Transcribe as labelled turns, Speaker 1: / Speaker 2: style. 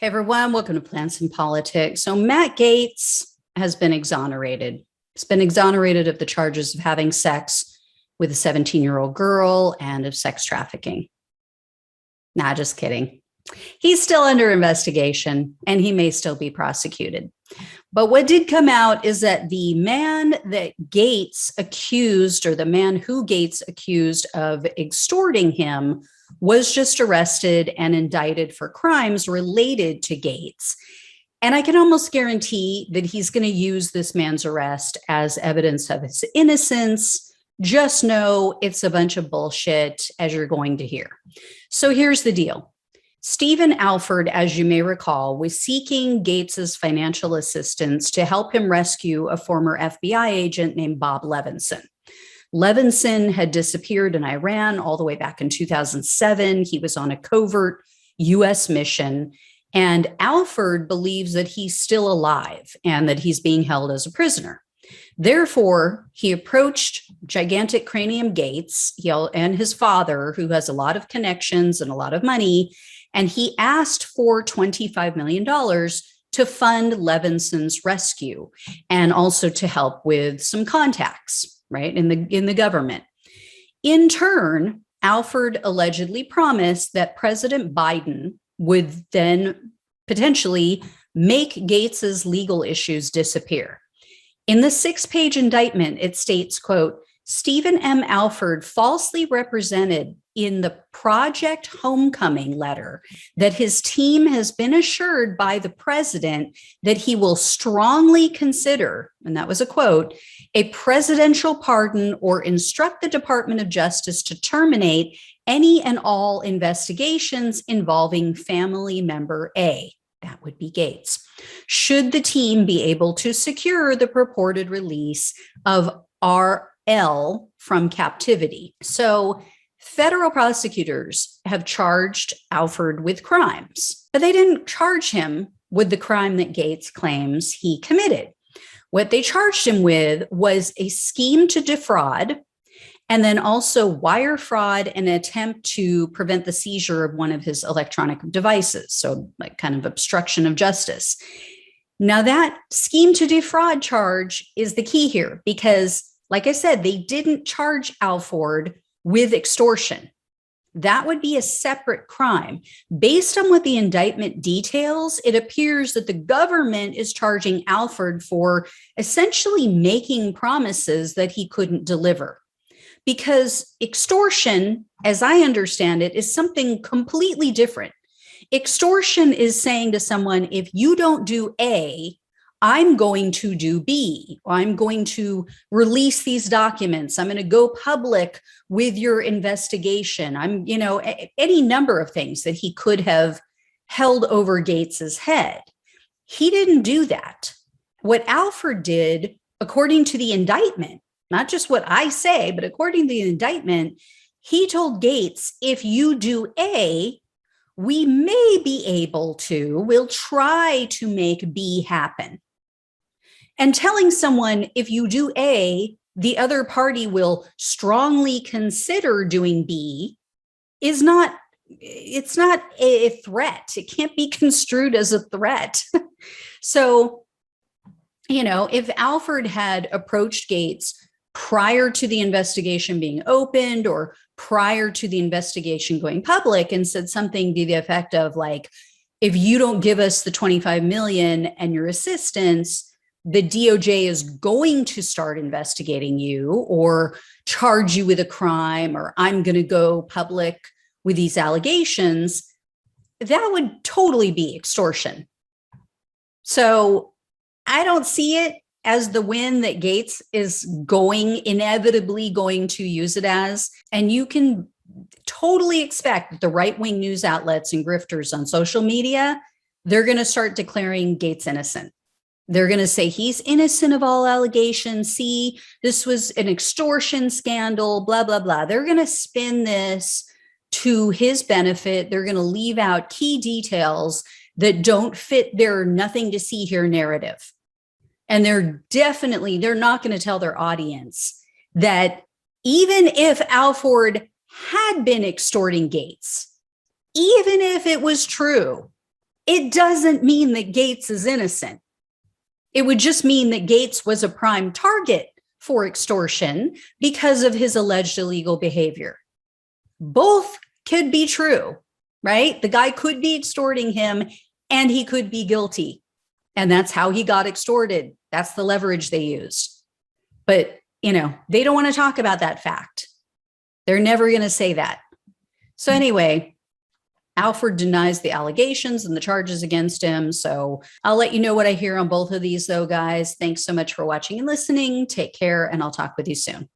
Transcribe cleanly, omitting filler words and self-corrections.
Speaker 1: Hey everyone, welcome to Plants and Politics. So Matt Gaetz has been exonerated. He's been exonerated of the charges of having sex with a 17-year-old girl and of sex trafficking. Nah, just kidding. He's still under investigation and he may still be prosecuted. But what did come out is that the man that Gaetz accused, or the man who Gaetz accused of extorting him, was just arrested and indicted for crimes related to Gaetz. And I can almost guarantee that he's going to use this man's arrest as evidence of his innocence. Just know it's a bunch of bullshit, as you're going to hear. So here's the deal. Stephen Alford, as you may recall, was seeking Gaetz's financial assistance to help him rescue a former FBI agent named Bob Levinson. Levinson had disappeared in Iran all the way back in 2007. He was on a covert U.S. mission, and Alford believes that he's still alive and that he's being held as a prisoner. Therefore, he approached Gigantic Cranium Gaetz and his father, who has a lot of connections and a lot of money, and he asked for $25 million to fund Levinson's rescue and also to help with some contacts, right, in the government. In turn, Alford allegedly promised that President Biden would then potentially make Gaetz's legal issues disappear. In the 6-page indictment, it states, quote, Stephen M. Alford falsely represented in the Project Homecoming letter that his team has been assured by the president that he will strongly consider, and that was a quote, a presidential pardon or instruct the Department of Justice to terminate any and all investigations involving family member A. That would be Gaetz. Should the team be able to secure the purported release of RL from captivity? So federal prosecutors have charged Alford with crimes, but they didn't charge him with the crime that Gaetz claims he committed. What they charged him with was a scheme to defraud, and then also wire fraud and an attempt to prevent the seizure of one of his electronic devices. So like kind of obstruction of justice. Now that scheme to defraud charge is the key here because, like I said, they didn't charge Alford with extortion. That would be a separate crime. Based on what the indictment details, it appears that the government is charging Alford for essentially making promises that he couldn't deliver. Because extortion, as I understand it, is something completely different. Extortion is saying to someone, if you don't do A, I'm going to do B, or I'm going to release these documents. I'm going to go public with your investigation. I'm, any number of things that he could have held over Gaetz's head. He didn't do that. What Alford did, according to the indictment, not just what I say, but according to the indictment, he told Gaetz, if you do A, we may be able to, we'll try to make B happen. And telling someone, if you do A, the other party will strongly consider doing B it's not a threat. It can't be construed as a threat. So, if Alford had approached Gaetz prior to the investigation being opened or prior to the investigation going public and said something to the effect of like, if you don't give us the 25 million and your assistance, the DOJ is going to start investigating you or charge you with a crime, or I'm going to go public with these allegations, that would totally be extortion. So I don't see it as the win that Gaetz is inevitably going to use it as. And you can totally expect that the right-wing news outlets and grifters on social media, they're going to start declaring Gaetz innocent. They're going to say he's innocent of all allegations. See, this was an extortion scandal, blah, blah, blah. They're going to spin this to his benefit. They're going to leave out key details that don't fit their nothing to see here narrative. And they're not going to tell their audience that even if Alford had been extorting Gaetz, even if it was true, It doesn't mean that Gaetz is innocent. It would just mean that Gaetz was a prime target for extortion because of his alleged illegal behavior. Both could be true, right? The guy could be extorting him and he could be guilty. And that's how he got extorted. That's the leverage they used. But, they don't want to talk about that fact. They're never going to say that. So anyway, Alford denies the allegations and the charges against him. So I'll let you know what I hear on both of these, though, guys. Thanks so much for watching and listening. Take care, and I'll talk with you soon.